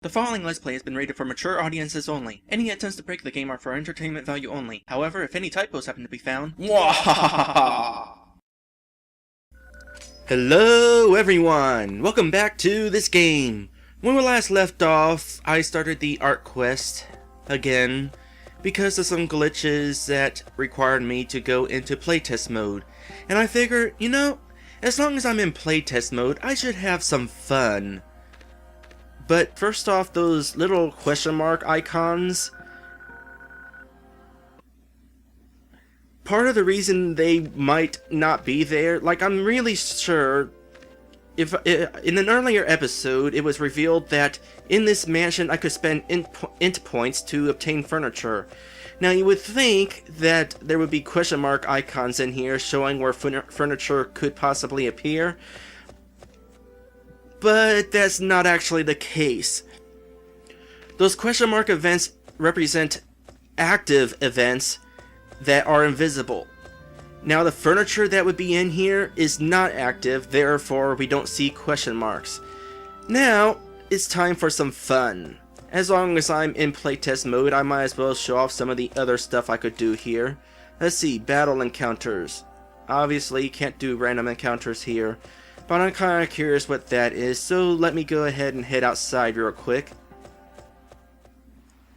The following Let's Play has been rated for mature audiences only. Any attempts to break the game are for entertainment value only. However, if any typos happen to be found... Hello everyone! Welcome back to this game! When we last left off, I started the art quest again because of some glitches that required me to go into playtest mode. And I figured, you know, as long as I'm in playtest mode, I should have some fun. But first off, those little question mark icons, part of the reason they might not be there, like I'm really sure, if in an earlier episode it was revealed that in this mansion I could spend int points to obtain furniture. Now you would think that there would be question mark icons in here showing where furniture could possibly appear. But that's not actually the case. Those question mark events represent active events that are invisible. Now the furniture that would be in here is not active, therefore we don't see question marks. Now it's time for some fun. As long as I'm in playtest mode, I might as well show off some of the other stuff I could do here. Let's see, battle encounters. Obviously you can't do random encounters here, but I'm kind of curious what that is, so let me go ahead and head outside real quick.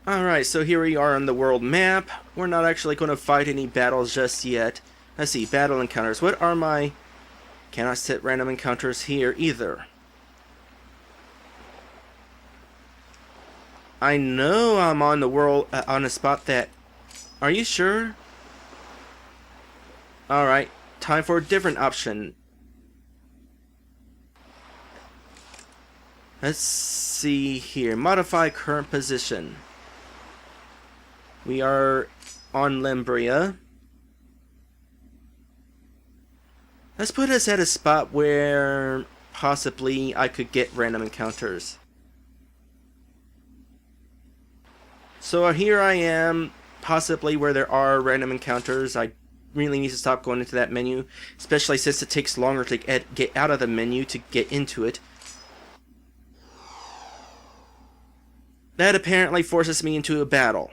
Alright, so here we are on the world map. We're not actually going to fight any battles just yet. Let's see, battle encounters. What are my... Cannot set random encounters here either. I know I'm on the world, on a spot that... Are you sure? Alright, time for a different option. Let's see here. Modify current position. We are on Limbria. Let's put us at a spot where possibly I could get random encounters. So here I am, possibly where there are random encounters. I really need to stop going into that menu, especially since it takes longer to get out of the menu to get into it. That apparently forces me into a battle.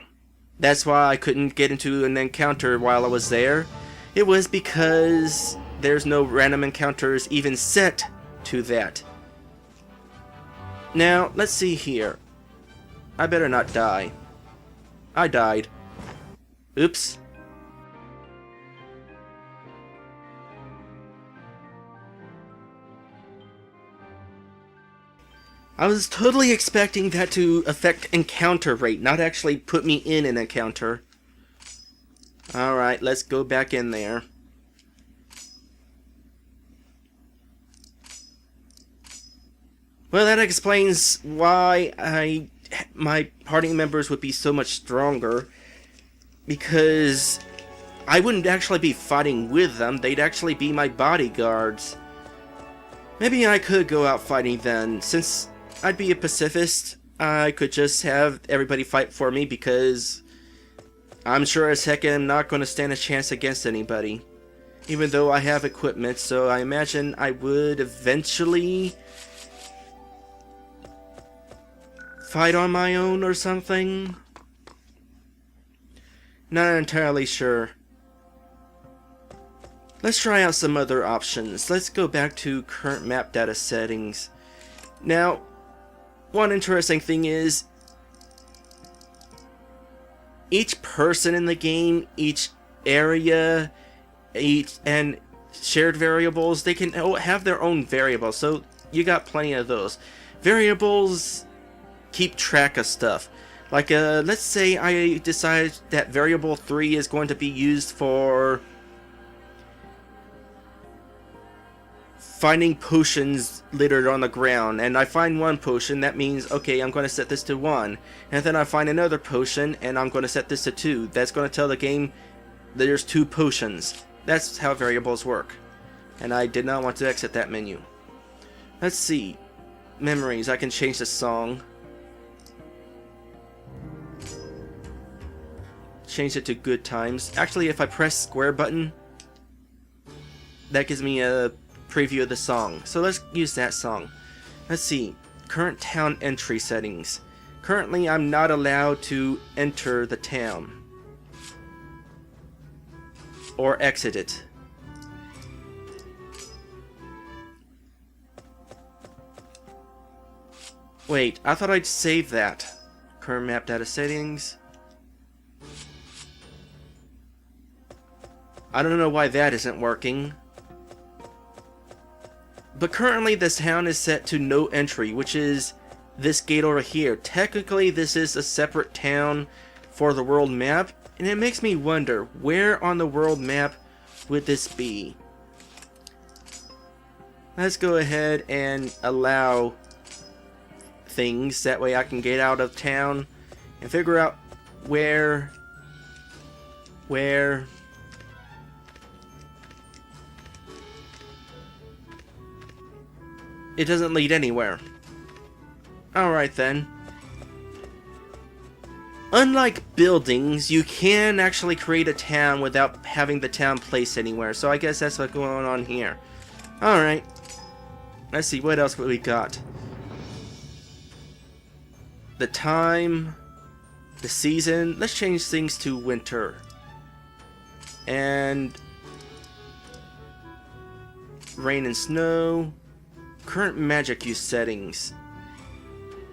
That's why I couldn't get into an encounter while I was there. It was because there's no random encounters even set to that. Now, let's see here. I better not die. I died. Oops. I was totally expecting that to affect encounter rate, not actually put me in an encounter. Alright, let's go back in there. Well, that explains why my party members would be so much stronger. Because I wouldn't actually be fighting with them, they'd actually be my bodyguards. Maybe I could go out fighting then, since I'd be a pacifist. I could just have everybody fight for me because I'm sure as heck I'm not going to stand a chance against anybody. Even though I have equipment, so I imagine I would eventually fight on my own or something. Not entirely sure. Let's try out some other options. Let's go back to current map data settings. Now, one interesting thing is, each person in the game, each area, and shared variables, they can have their own variables, so you got plenty of those. Variables keep track of stuff. Like, let's say I decide that variable 3 is going to be used for finding potions littered on the ground, and I find one potion. That means, okay, I'm going to set this to 1, and then I find another potion and I'm going to set this to 2. That's going to tell the game there's 2 potions. That's how variables work, and I did not want to exit that menu. Let's see, memories. I can change the song, change it to good times. Actually, if I press square button, that gives me a preview of the song, so let's use that song. Let's see, current town entry settings. Currently, I'm not allowed to enter the town or exit it. Wait, I thought I'd save that. Current map data settings. I don't know why that isn't working. But currently this town is set to no entry, which is this gate over here. Technically this is a separate town for the world map, and it makes me wonder, where on the world map would this be? Let's go ahead and allow things, that way I can get out of town and figure out where it doesn't lead anywhere. Alright then. Unlike buildings, you can actually create a town without having the town placed anywhere, so I guess that's what's going on here. Alright. Let's see, what else we got? The time, the season. Let's change things to winter. And rain and snow. Current magic use settings.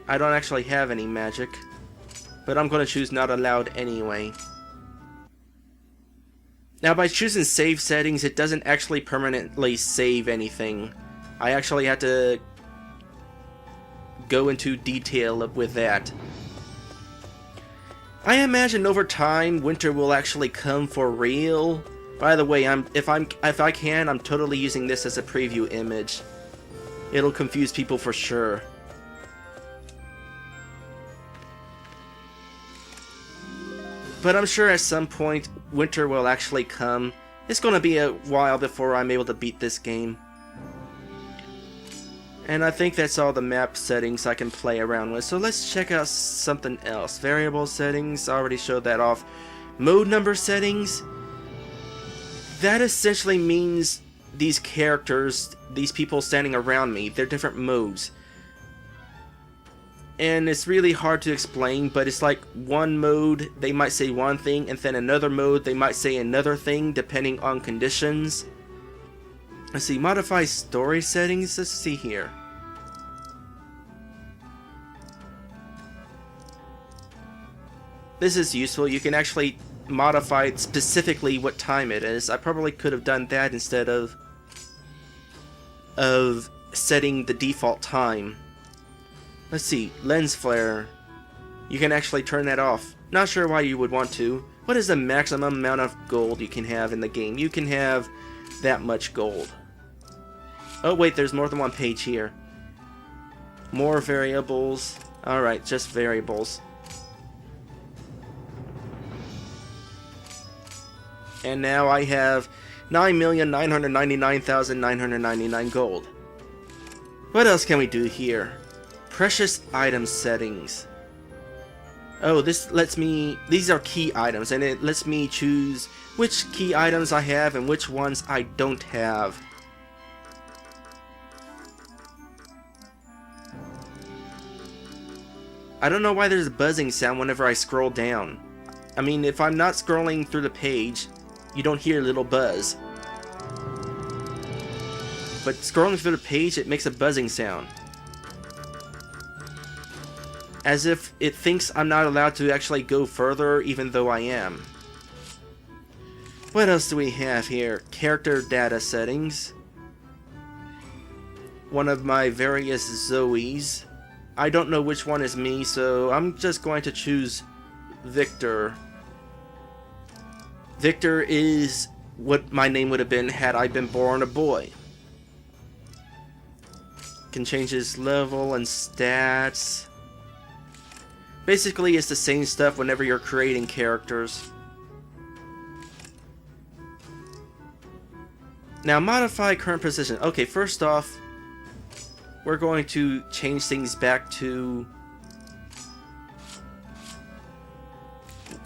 I don't actually have any magic, but I'm going to choose not allowed anyway. Now by choosing save settings, it doesn't actually permanently save anything. I actually have to go into detail with that. I imagine over time winter will actually come for real. By the way, if I can, I'm totally using this as a preview image. It'll confuse people for sure. But I'm sure at some point winter will actually come. It's gonna be a while before I'm able to beat this game. And I think that's all the map settings I can play around with. So let's check out something else. Variable settings, I already showed that off. Mode number settings. That essentially means these characters, these people standing around me, they're different modes. And it's really hard to explain, but it's like one mode, they might say one thing, and then another mode, they might say another thing, depending on conditions. Let's see, modify story settings. Let's see here. This is useful. You can actually modify specifically what time it is. I probably could have done that instead of setting the default time. Let's see, lens flare. You can actually turn that off. Not sure why you would want to. What is the maximum amount of gold you can have in the game? You can have that much gold. Oh wait, there's more than one page here. More variables. Alright, just variables. And now I have 9,999,999 gold. What else can we do here? Precious item settings. Oh, this lets me... These are key items, and it lets me choose which key items I have and which ones I don't have. I don't know why there's a buzzing sound whenever I scroll down. I mean, if I'm not scrolling through the page, you don't hear a little buzz. But scrolling through the page, it makes a buzzing sound. As if it thinks I'm not allowed to actually go further, even though I am. What else do we have here? Character data settings. One of my various Zoes. I don't know which one is me, so I'm just going to choose Victor. Victor is what my name would have been had I been born a boy. Can change his level and stats. Basically, it's the same stuff whenever you're creating characters. Now, modify current position. Okay, first off, we're going to change things back to...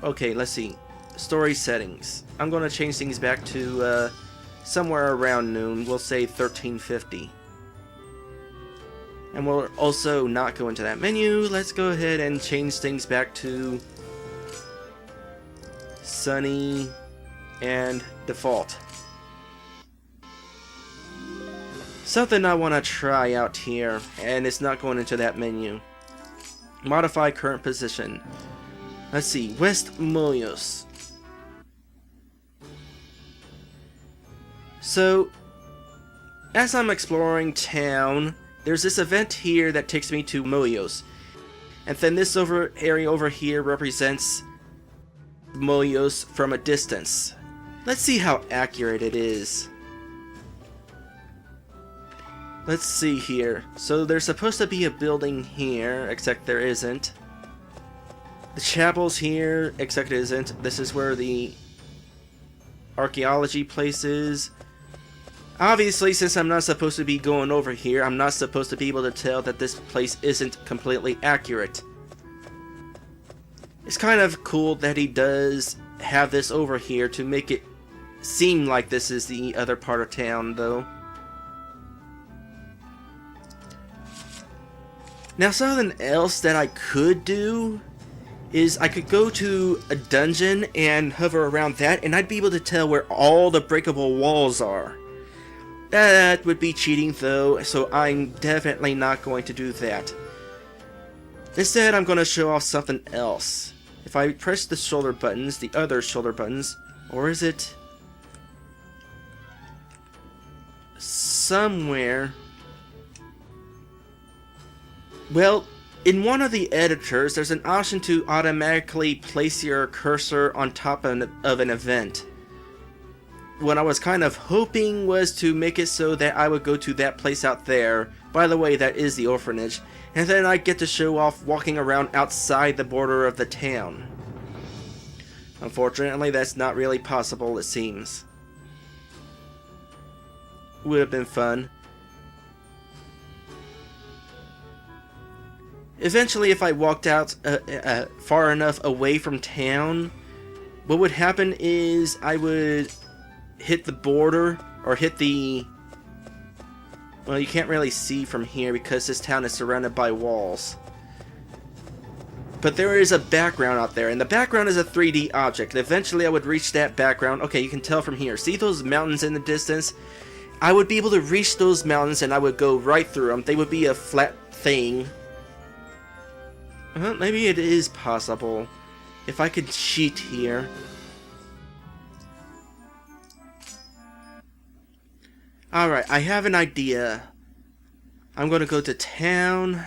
Okay, let's see. Story settings. I'm going to change things back to somewhere around noon. We'll say 1350. And we'll also not go into that menu. Let's go ahead and change things back to sunny and default. Something I want to try out here, and it's not going into that menu. Modify current position. Let's see, West Moyos. So, as I'm exploring town, there's this event here that takes me to Moyos. And then this area over here represents Moyos from a distance. Let's see how accurate it is. Let's see here. So there's supposed to be a building here, except there isn't. The chapel's here, except it isn't. This is where the archaeology place is. Obviously, since I'm not supposed to be going over here, I'm not supposed to be able to tell that this place isn't completely accurate. It's kind of cool that he does have this over here to make it seem like this is the other part of town, though. Now, something else that I could do is I could go to a dungeon and hover around that, and I'd be able to tell where all the breakable walls are. That would be cheating, though, so I'm definitely not going to do that. Instead, I'm going to show off something else. If I press the shoulder buttons, the other shoulder buttons, or is it somewhere? Well, in one of the editors, there's an option to automatically place your cursor on top of an event. What I was kind of hoping was to make it so that I would go to that place out there. By the way, that is the orphanage. And then I get to show off walking around outside the border of the town. Unfortunately, that's not really possible, it seems. Would have been fun. Eventually, if I walked out far enough away from town, what would happen is I would hit the border, or hit the... Well, you can't really see from here because this town is surrounded by walls. But there is a background out there, and the background is a 3D object. Eventually I would reach that background. Okay, you can tell from here. See those mountains in the distance? I would be able to reach those mountains and I would go right through them. They would be a flat thing. Well, maybe it is possible. If I could cheat here. Alright, I have an idea. I'm going to go to town.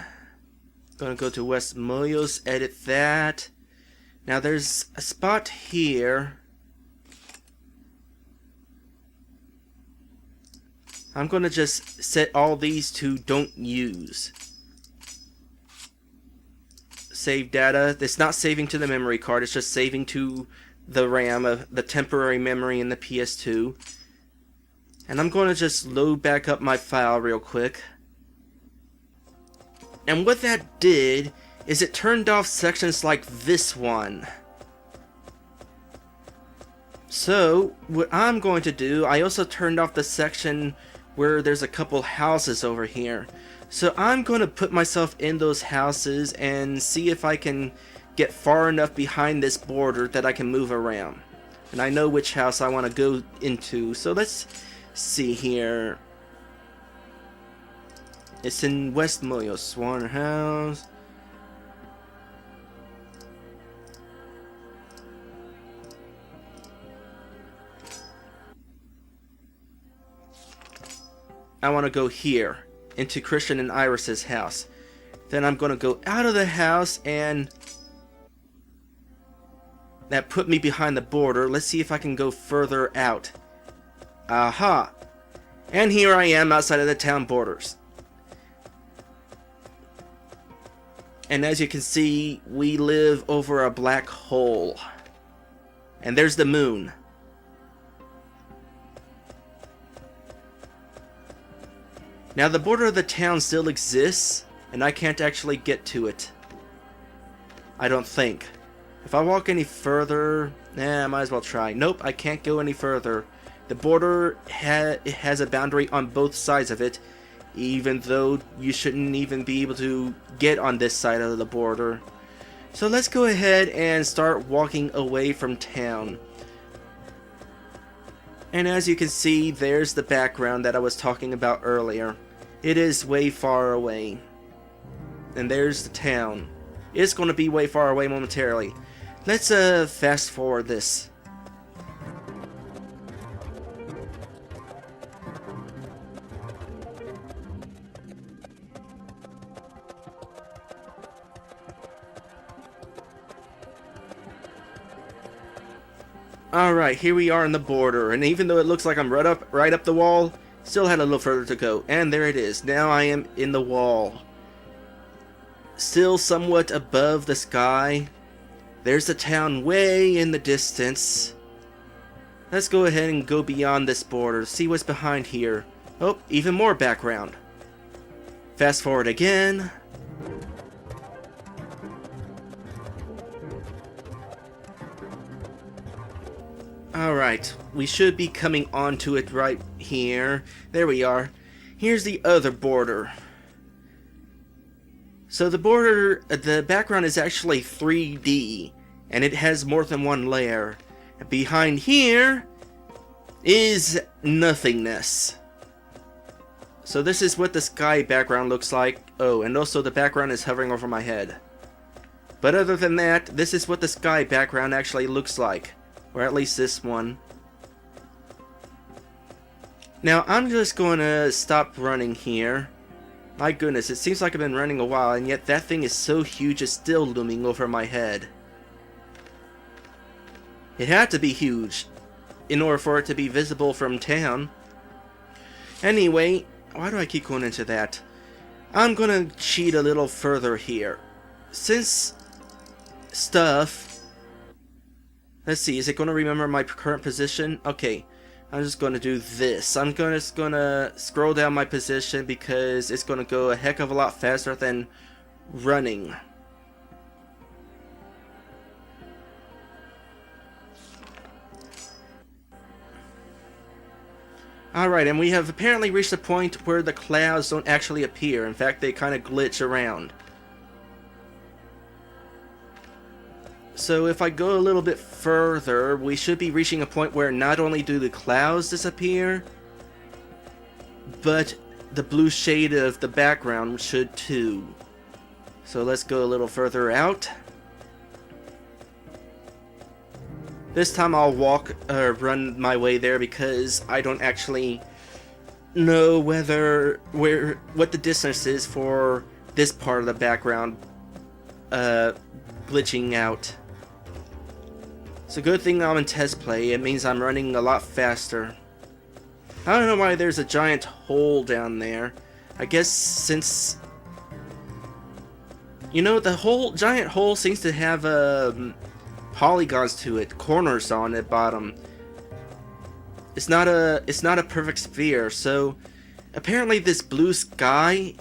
Going to go to West Moyos, edit that. Now there's a spot here. I'm going to just set all these to don't use. Save data. It's not saving to the memory card, it's just saving to the RAM, of the temporary memory in the PS2. And I'm going to just load back up my file real quick. And what that did is it turned off sections like this one. So what I'm going to do, I also turned off the section where there's a couple houses over here. So I'm going to put myself in those houses and see if I can get far enough behind this border that I can move around. And I know which house I want to go into, so let's see here. It's in West Moyos, Swan House. I want to go here, into Christian and Iris's house. Then I'm going to go out of the house, and that put me behind the border. Let's see if I can go further out. Aha! And here I am outside of the town borders. And as you can see, we live over a black hole. And there's the moon. Now the border of the town still exists, and I can't actually get to it. I don't think. If I walk any further, I might as well try. Nope, I can't go any further. The border has a boundary on both sides of it, even though you shouldn't even be able to get on this side of the border. So let's go ahead and start walking away from town. And as you can see, there's the background that I was talking about earlier. It is way far away. And there's the town. It's going to be way far away momentarily. Let's fast forward this. Alright, here we are on the border, and even though it looks like I'm right up the wall, still had a little further to go. And there it is. Now I am in the wall. Still somewhat above the sky. There's the town way in the distance. Let's go ahead and go beyond this border, see what's behind here. Oh, even more background. Fast forward again. Alright, we should be coming onto it right here. There we are. Here's the other border. So the border, the background is actually 3D, and it has more than one layer. And behind here is nothingness. So this is what the sky background looks like. Oh, and also the background is hovering over my head. But other than that, this is what the sky background actually looks like. Or at least this one. Now, I'm just going to stop running here. My goodness, it seems like I've been running a while, and yet that thing is so huge it's still looming over my head. It had to be huge in order for it to be visible from town. Anyway, why do I keep going into that? I'm going to cheat a little further here. Since stuff... Let's see, is it going to remember my current position? Okay, I'm just going to do this. I'm just going to scroll down my position because it's going to go a heck of a lot faster than running. Alright, and we have apparently reached a point where the clouds don't actually appear. In fact, they kind of glitch around. So if I go a little bit further, we should be reaching a point where not only do the clouds disappear, but the blue shade of the background should too. So let's go a little further out. This time I'll run my way there because I don't actually know what the distance is for this part of the background glitching out. It's a good thing I'm in test play. It means I'm running a lot faster. I don't know why there's a giant hole down there. I guess since... You know, the giant hole seems to have polygons to it, corners on the bottom. It's not a perfect sphere, so apparently this blue sky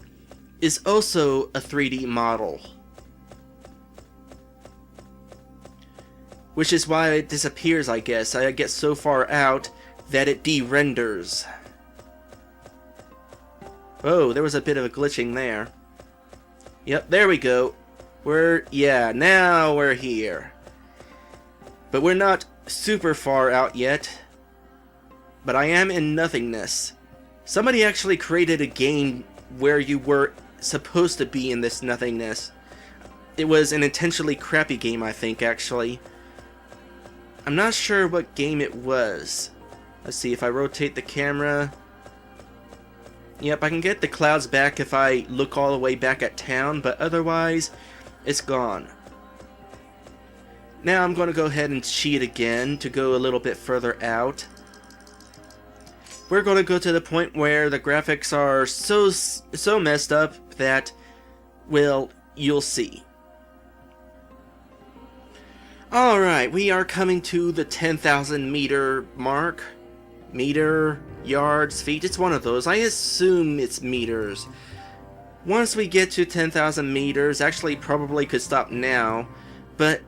is also a 3D model. Which is why it disappears, I guess. I get so far out that it de-renders. Oh, there was a bit of a glitching there. Yep, there we go. Now we're here. But we're not super far out yet. But I am in nothingness. Somebody actually created a game where you were supposed to be in this nothingness. It was an intentionally crappy game, I think, actually. I'm not sure what game it was. Let's see, if I rotate the camera... Yep, I can get the clouds back if I look all the way back at town, but otherwise, it's gone. Now I'm going to go ahead and cheat again to go a little bit further out. We're going to go to the point where the graphics are so messed up that, well, you'll see. Alright, we are coming to the 10,000 meter mark. Meter, yards, feet, it's one of those. I assume it's meters. Once we get to 10,000 meters, actually probably could stop now, but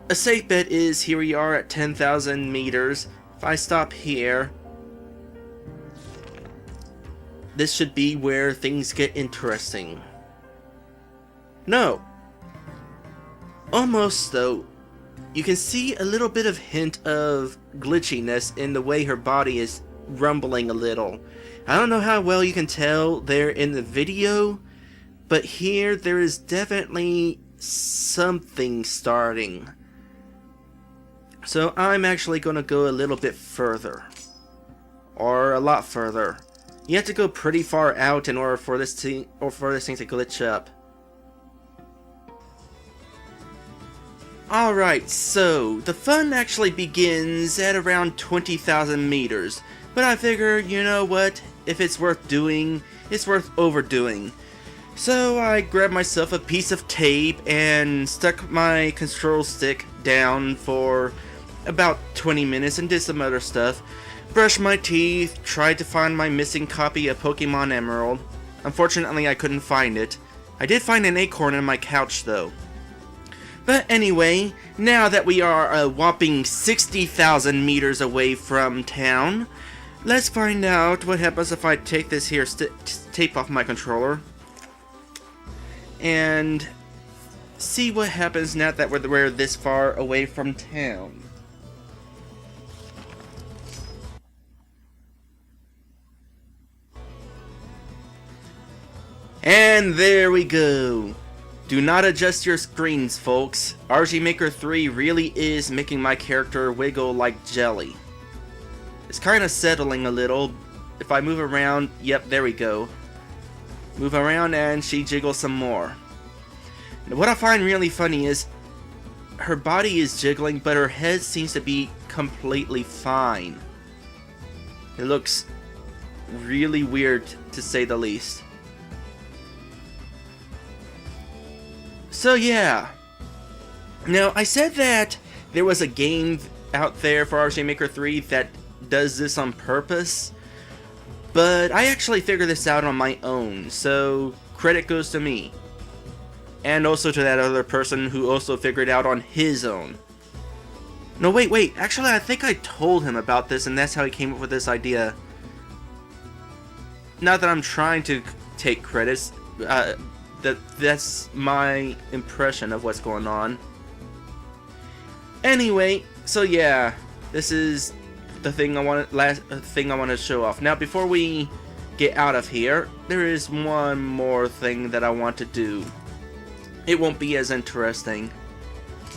a safe bet is here we are at 10,000 meters. If I stop here, this should be where things get interesting. No. Almost, though. You can see a little bit of hint of glitchiness in the way her body is rumbling a little. I don't know how well you can tell there in the video, but here there is definitely something starting. So I'm actually going to go a little bit further. Or a lot further. You have to go pretty far out in order for this thing to glitch up. Alright, so the fun actually begins at around 20,000 meters. But I figure, you know what? If it's worth doing, it's worth overdoing. So I grabbed myself a piece of tape and stuck my control stick down for about 20 minutes and did some other stuff. Brushed my teeth, tried to find my missing copy of Pokemon Emerald. Unfortunately, I couldn't find it. I did find an acorn on my couch though. But anyway, now that we are a whopping 60,000 meters away from town, let's find out what happens if I take this here tape off my controller. And see what happens now that we're this far away from town. And there we go. Do not adjust your screens, folks. RG Maker 3 really is making my character wiggle like jelly. It's kind of settling a little. If I move around, yep, there we go. Move around and she jiggles some more. And what I find really funny is her body is jiggling, but her head seems to be completely fine. It looks really weird, to say the least. So yeah, now I said that there was a game out there for RG Maker 3 that does this on purpose, but I actually figured this out on my own, so credit goes to me. And also to that other person who also figured it out on his own. No, wait, actually I think I told him about this and that's how he came up with this idea. Not that I'm trying to take credits, that's my impression of what's going on. Anyway, so yeah, this is the thing I want to show off. Now, before we get out of here, there is one more thing that I want to do. It won't be as interesting.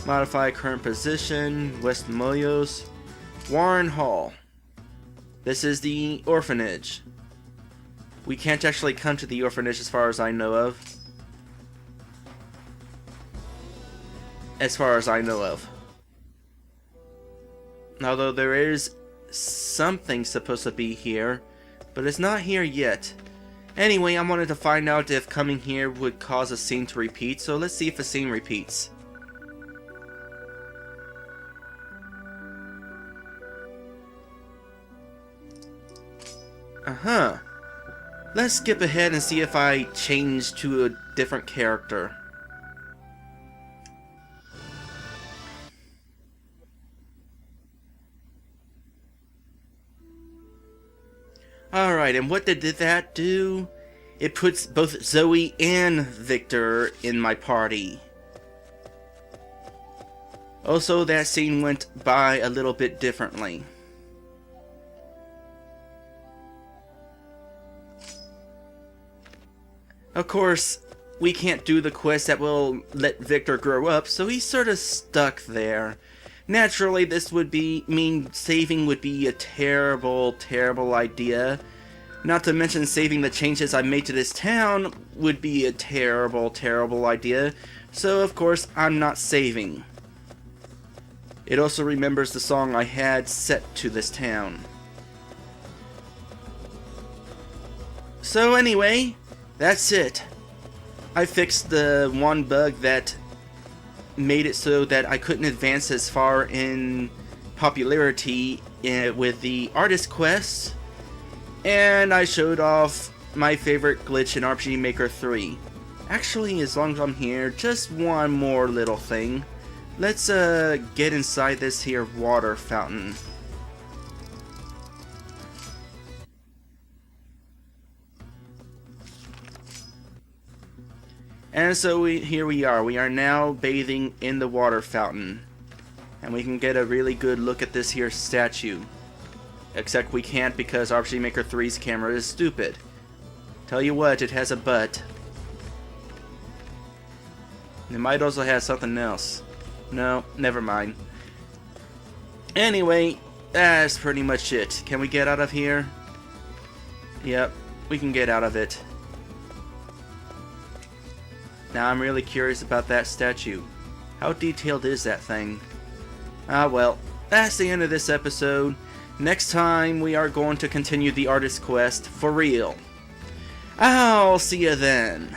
Modify current position, West Moyos, Warren Hall. This is the orphanage. We can't actually come to the orphanage as far as I know of. Although there is something supposed to be here, but it's not here yet. Anyway, I wanted to find out if coming here would cause a scene to repeat, so let's see if a scene repeats. Let's skip ahead and see if I change to a different character. Alright, and what did that do? It puts both Zoe and Victor in my party. Also, that scene went by a little bit differently. Of course, we can't do the quest that will let Victor grow up, so he's sort of stuck there. Naturally, this would mean saving would be a terrible, terrible idea. Not to mention saving the changes I made to this town would be a terrible, terrible idea. So, of course, I'm not saving. It also remembers the song I had set to this town. So anyway, that's it. I fixed the one bug that made it so that I couldn't advance as far in popularity with the artist quests, and I showed off my favorite glitch in RPG Maker 3. Actually, as long as I'm here, just one more little thing. Let's get inside this here water fountain. And so here we are. We are now bathing in the water fountain. And we can get a really good look at this here statue. Except we can't because RPG Maker 3's camera is stupid. Tell you what, it has a butt. It might also have something else. No, never mind. Anyway, that's pretty much it. Can we get out of here? Yep, we can get out of it. Now I'm really curious about that statue. How detailed is that thing? Ah well, that's the end of this episode. Next time we are going to continue the artist quest for real. I'll see you then.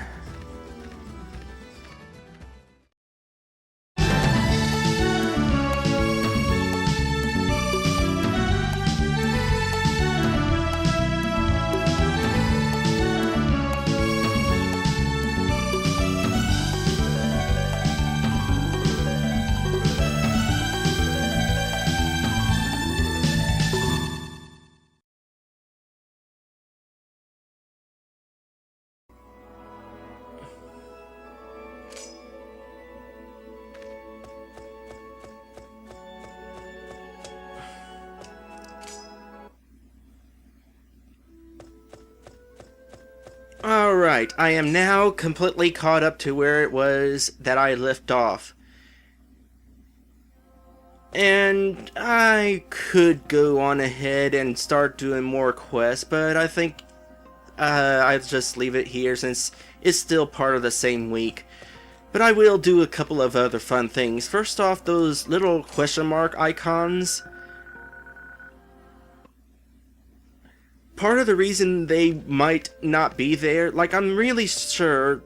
Alright, I am now completely caught up to where it was that I left off. And I could go on ahead and start doing more quests, but I think I'll just leave it here since it's still part of the same week. But I will do a couple of other fun things. First off, those little question mark icons. Part of the reason they might not be there, like I'm really sure